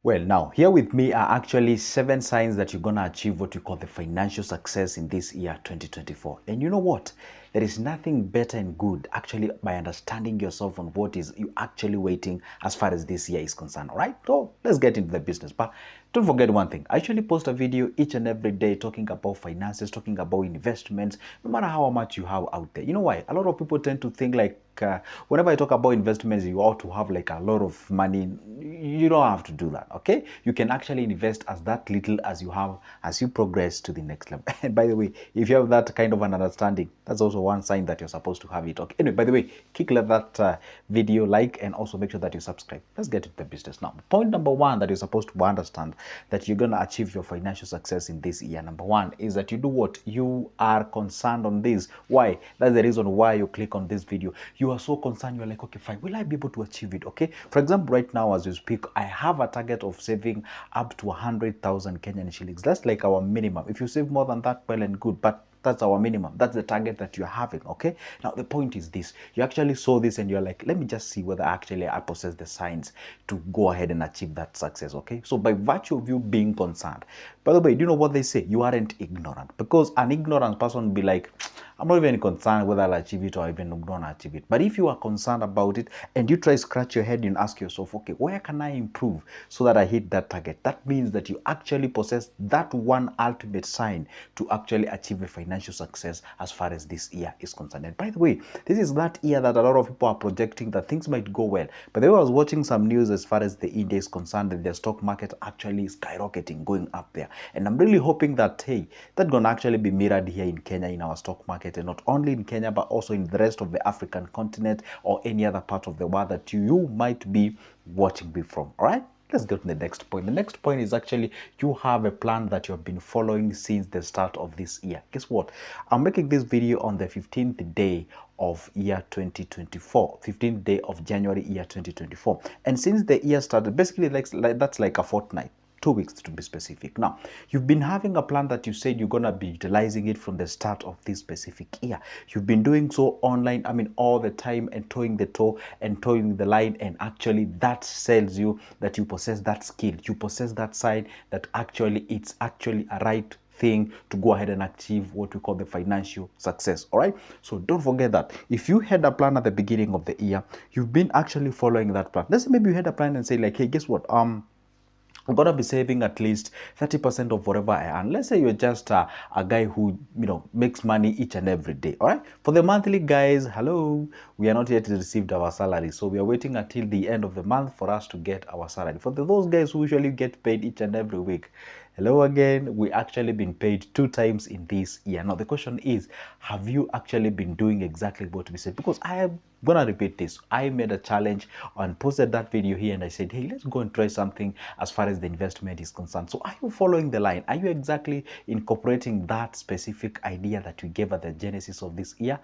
Well, now, here with me are actually 7 signs that you're going to achieve what we call the financial success in this year, 2024. And you know what? There is nothing better and good actually by understanding yourself on what is you actually waiting as far as this year is concerned, all right? So let's get into the business. But don't forget one thing. I actually post a video each and every day talking about finances, talking about investments, no matter how much you have out there. You know why? A lot of people tend to think like, whenever I talk about investments, you ought to have like a lot of money. You don't have to do that, okay? You can actually invest as that little as you have as you progress to the next level. And by the way, if you have that kind of an understanding, that's also one sign that you're supposed to have it, okay? Anyway, by the way, click that video like and also make sure that you subscribe. Let's get into the business now. Point number one that you're supposed to understand that you're going to achieve your financial success in this year. Number one is that you do what you are concerned on this. Why? That's the reason why you click on this video. You are so concerned. You're like, okay, fine. Will I be able to achieve it? Okay. For example, right now as we speak, I have a target of saving up to 100,000 Kenyan shillings. That's like our minimum. If you save more than that, well and good. But that's our minimum. That's the target that you're having, okay? Now, the point is this. You actually saw this and you're like, let me just see whether actually I possess the signs to go ahead and achieve that success, okay? So by virtue of you being concerned, by the way, do you know what they say? You aren't ignorant. Because an ignorant person will be like, I'm not even concerned whether I'll achieve it or even don't achieve it. But if you are concerned about it and you try to scratch your head and ask yourself, okay, where can I improve so that I hit that target? That means that you actually possess that one ultimate sign to actually achieve a financial success as far as this year is concerned. And by the way, this is that year that a lot of people are projecting that things might go well. But then I was watching some news as far as the India is concerned that the stock market actually is skyrocketing, going up there. And I'm really hoping that, hey, that's going to actually be mirrored here in Kenya in our stock market, and not only in Kenya, but also in the rest of the African continent or any other part of the world that you might be watching me from, all right? Let's go to the next point. The next point is actually you have a plan that you've been following since the start of this year. Guess what? I'm making this video on the 15th day of year 2024, 15th day of January year 2024. And since the year started, basically that's like a fortnight. 2 weeks to be specific. Now, you've been having a plan that you said you're going to be utilizing it from the start of this specific year. You've been doing so online, all the time, and towing the toe and towing the line, and actually that tells you that you possess that skill. You possess that side that actually it's actually a right thing to go ahead and achieve what we call the financial success. All right, so don't forget that if you had a plan at the beginning of the year, you've been actually following that plan. Let's say maybe you had a plan and say like, hey, guess what, I'm gonna be saving at least 30% of whatever I earn. Let's say you're just a guy who makes money each and every day. All right. For the monthly guys, hello, we are not yet received our salary, so we are waiting until the end of the month for us to get our salary. For those guys who usually get paid each and every week, hello again. We actually been paid 2 times in this year. Now the question is, have you actually been doing exactly what we said? Because I am gonna repeat this. I made a challenge and posted that video here, and I said, hey, let's go and try something as far as the investment is concerned. So are you following the line? Are you exactly incorporating that specific idea that we gave at the genesis of this year?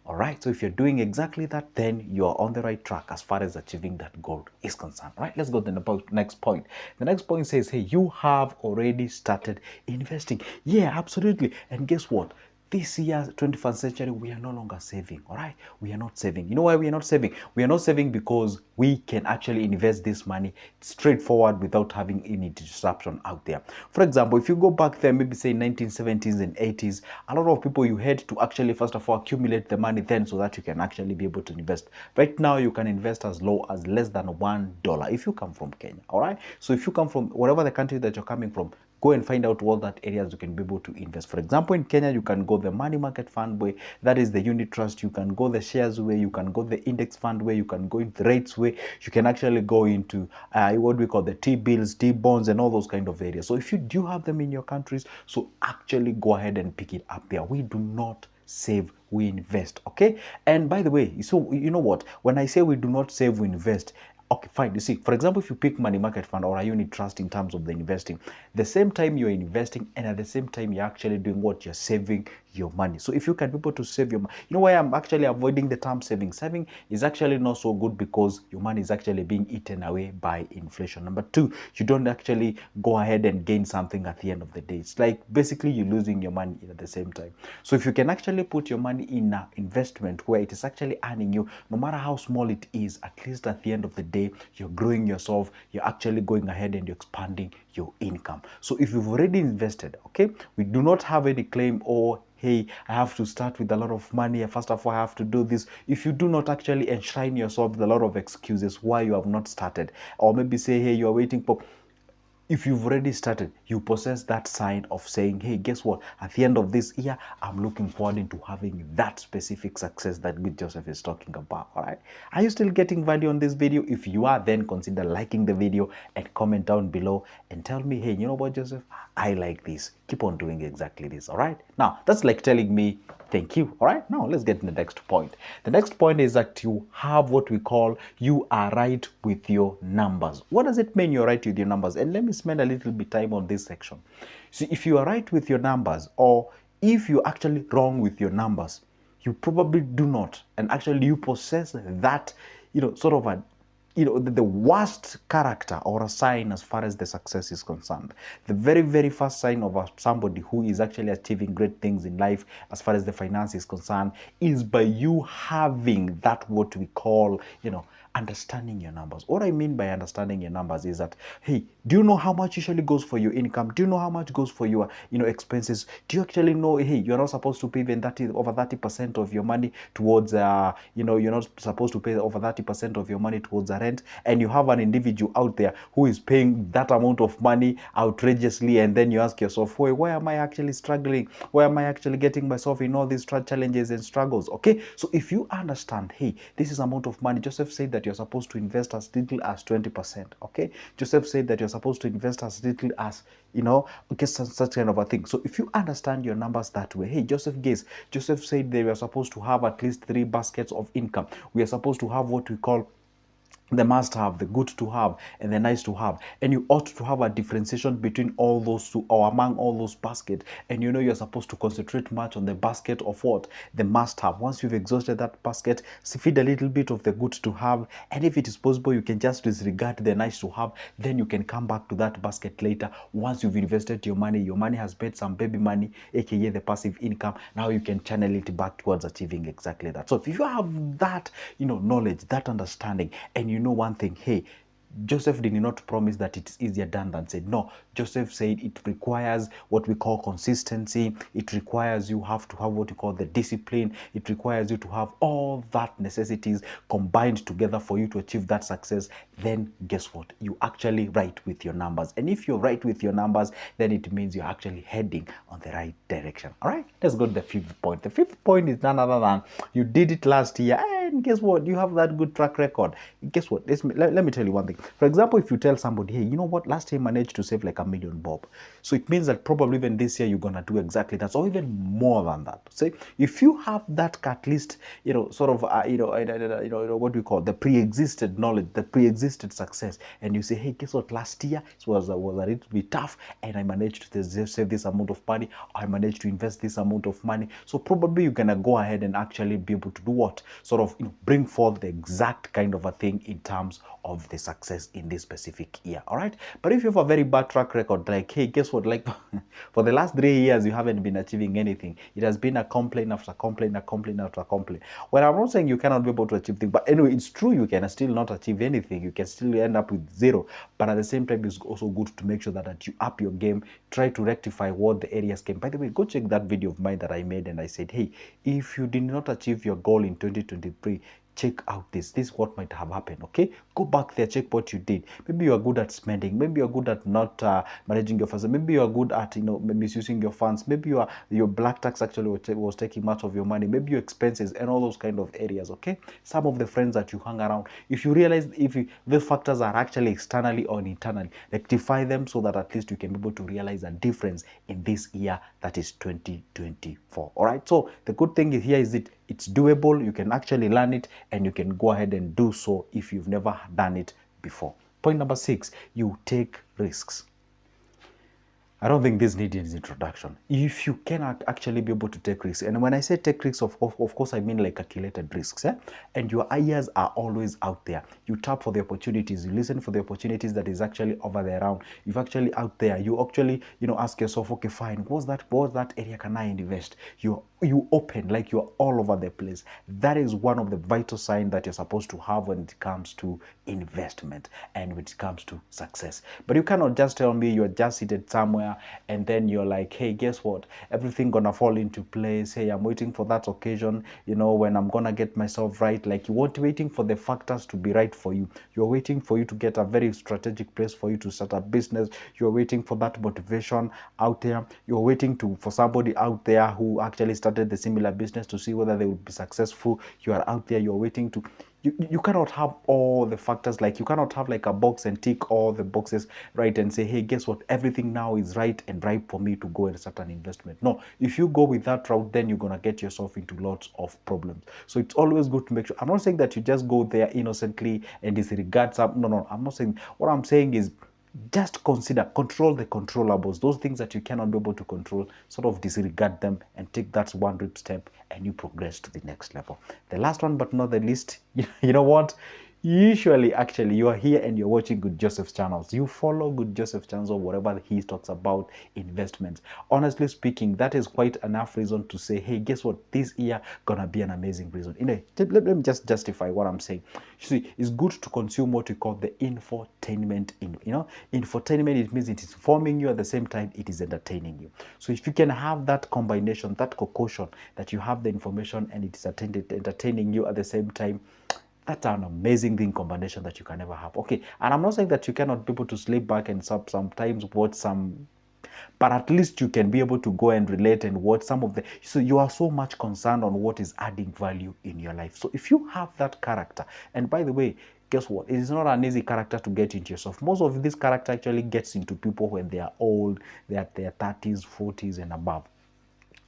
All right, so if you're doing exactly that, then you're on the right track as far as achieving that goal is concerned. All right, let's go to the next point. The next point says, hey, you have already started investing. Yeah, absolutely. And guess what? This year, 21st century, we are no longer saving, all right? We are not saving. You know why we are not saving? We are not saving because we can actually invest this money straightforward without having any disruption out there. For example, if you go back there, maybe say 1970s and 80s, a lot of people, you had to actually, first of all, accumulate the money then so that you can actually be able to invest. Right now, you can invest as low as less than $1 if you come from Kenya, all right? So if you come from whatever the country that you're coming from, go and find out what that areas you can be able to invest. For example, in Kenya, you can go the money market fund way, that is the unit trust. You can go the shares way, you can go the index fund way, you can go into the rates way, you can actually go into what we call the T-bills, T-bonds, and all those kind of areas. So if you do have them in your countries, so actually go ahead and pick it up there. We do not save, we invest, okay? And by the way, so you know what, when I say we do not save, we invest, okay, fine. You see, for example, if you pick money market fund or a unit trust in terms of the investing, the same time you're investing and at the same time you're actually doing what, you're saving your money. So if you can be able to save your money, you know why I'm actually avoiding the term saving? Saving is actually not so good because your money is actually being eaten away by inflation. Number two, you don't actually go ahead and gain something at the end of the day. It's like basically you're losing your money at the same time. So if you can actually put your money in an investment where it is actually earning you, no matter how small it is, at least at the end of the day, day, you're growing yourself, you're actually going ahead and you're expanding your income. So if you've already invested, okay, we do not have any claim or hey, I have to start with a lot of money, first of all, I have to do this. If you do not actually enshrine yourself with a lot of excuses why you have not started, or maybe say, hey, you're waiting for, if you've already started, you possess that sign of saying, hey, guess what? At the end of this year, I'm looking forward into having that specific success that Good Joseph is talking about. All right. Are you still getting value on this video? If you are, then consider liking the video and comment down below and tell me, hey, you know what, Joseph? I like this. Keep on doing exactly this. All right. Now, that's like telling me, thank you. All right. Now, let's get to the next point. The next point is that you have what we call you are right with your numbers. What does it mean you're right with your numbers? And let me spend a little bit time on this section. See, if you are right with your numbers, or if you're actually wrong with your numbers, you probably do not. And actually, you possess that, sort of a the worst character or a sign as far as the success is concerned. The very, very first sign of somebody who is actually achieving great things in life as far as the finance is concerned is by you having that what we call, understanding your numbers. What I mean by understanding your numbers is that, hey, do you know how much usually goes for your income? Do you know how much goes for your, expenses? Do you actually know, hey, you're not supposed to pay even over 30% of your money towards, you're not supposed to pay over 30% of your money towards a rent, and you have an individual out there who is paying that amount of money outrageously, and then you ask yourself, hey, why am I actually struggling? Why am I actually getting myself in all these challenges and struggles? Okay, so if you understand, hey, this is amount of money. Joseph said that you're supposed to invest as little as 20%. Okay, Joseph said that you're supposed to invest as little as, okay, such kind of a thing. So if you understand your numbers that way, hey, Joseph said they were supposed to have at least 3 baskets of income. We are supposed to have what we call the must have, the good to have, and the nice to have. And you ought to have a differentiation between all those two, or among all those baskets. And you're supposed to concentrate much on the basket of what? The must have. Once you've exhausted that basket, feed a little bit of the good to have. And if it is possible, you can just disregard the nice to have. Then you can come back to that basket later. Once you've invested your money has made some baby money, aka the passive income. Now you can channel it back towards achieving exactly that. So if you have that, knowledge, that understanding, and you know one thing, hey, Joseph did not promise that it's easier done than said. No, Joseph said it requires what we call consistency. It requires you have to have what you call the discipline. It requires you to have all that necessities combined together for you to achieve that success. Then guess what? You actually right with your numbers. And if you're right with your numbers, then it means you're actually heading on the right direction. All right, let's go to the 5th point. The 5th point is none other than you did it last year. And guess what? You have that good track record. Guess what? Let me tell you one thing. For example, if you tell somebody, hey, you know what? Last year I managed to save like $1 million bob. So it means that probably even this year you're going to do exactly that, or even more than that. Say, if you have that at least, sort of, what we call the pre-existed knowledge, the pre-existed success, and you say, hey, guess what? Last year it was a little bit tough, and I managed to save this amount of money. I managed to invest this amount of money. So probably you're going to go ahead and actually be able to do what? Sort of, bring forth the exact kind of a thing in terms of the success in this specific year. All right. But if you have a very bad track record, like, hey, guess what? Like for the last 3 years, you haven't been achieving anything. It has been a complaint after complaint, a complaint after complaint. Well, I'm not saying you cannot be able to achieve things, but anyway, it's true you can still not achieve anything. You can still end up with zero. But at the same time, it's also good to make sure that you up your game, try to rectify what the areas came. By the way, go check that video of mine that I made, and I said, hey, if you did not achieve your goal in 2023, check out this is what might have happened. Okay, go back there, check what you did. Maybe you are good at spending, maybe you're good at not managing your funds, maybe you are good at misusing your funds, maybe your black tax actually was taking much of your money, maybe your expenses and all those kind of areas. Okay, some of the friends that you hang around, if you realize the factors are actually externally or internally, rectify them so that at least you can be able to realize a difference in this year that is 2024. All right, so the good thing here is it's doable. You can actually learn it, and you can go ahead and do so if you've never done it before. Point number 6, you take risks. I don't think this needs introduction. If you can actually be able to take risks, and when I say take risks, of course, I mean like calculated risks, and your ears are always out there. You tap for the opportunities, you listen for the opportunities that is actually over there around. You've actually out there, you actually, ask yourself, okay, fine, what's that area can I invest? You open, like you're all over the place. That is one of the vital signs that you're supposed to have when it comes to investment and when it comes to success. But you cannot just tell me you're just seated somewhere and then you're like, hey, guess what, everything gonna fall into place. Hey, I'm waiting for that occasion, when I'm gonna get myself right. Like, you weren't waiting for the factors to be right for you. You're waiting for you to get a very strategic place for you to start a business. You're waiting for that motivation out there. You're waiting for somebody out there who actually started the similar business to see whether they would be successful. You are out there, you're waiting to, you cannot have all the factors. Like, you cannot have like a box and tick all the boxes right and say, hey, guess what, everything now is right and ripe for me to go and start an investment. No, if you go with that route, then you're going to get yourself into lots of problems. So it's always good to make sure. I'm not saying that you just go there innocently and disregard some. No, I'm not saying. What I'm saying is, just control the controllables. Those things that you cannot be able to control, sort of disregard them and take that one rip step, and you progress to the next level. The last one but not the least, you know what, usually actually you are here and you're watching Good Joseph's channels. You follow Good Joseph's channels or whatever he talks about investments. Honestly speaking, that is quite enough reason to say, hey, guess what, this year gonna be an amazing reason. Let me just justify what I'm saying. You see, it's good to consume what we call the infotainment. Infotainment, it means it is informing you, at the same time it is entertaining you. So if you can have that combination, that concoction, that you have the information and it is entertaining you at the same time, that's an amazing thing combination that you can never have. Okay, and I'm not saying that you cannot be able to sleep back and sometimes watch some, but at least you can be able to go and relate and watch some of the, so you are so much concerned on what is adding value in your life. So if you have that character, and by the way, guess what, it is not an easy character to get into yourself. Most of this character actually gets into people when they are old, they're at their 30s, 40s and above.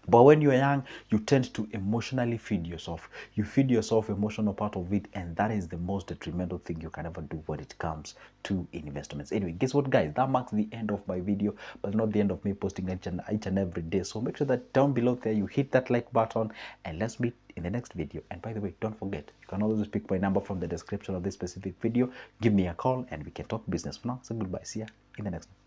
But when you're young, you tend to emotionally feed yourself. You feed yourself emotional part of it, and that is the most detrimental thing you can ever do when it comes to investments. Anyway, guess what, guys? That marks the end of my video, but not the end of me posting each and every day. So make sure that down below there you hit that like button, and let's meet in the next video. And by the way, don't forget, you can always pick my number from the description of this specific video. Give me a call, and we can talk business. For now, so goodbye. See ya in the next one.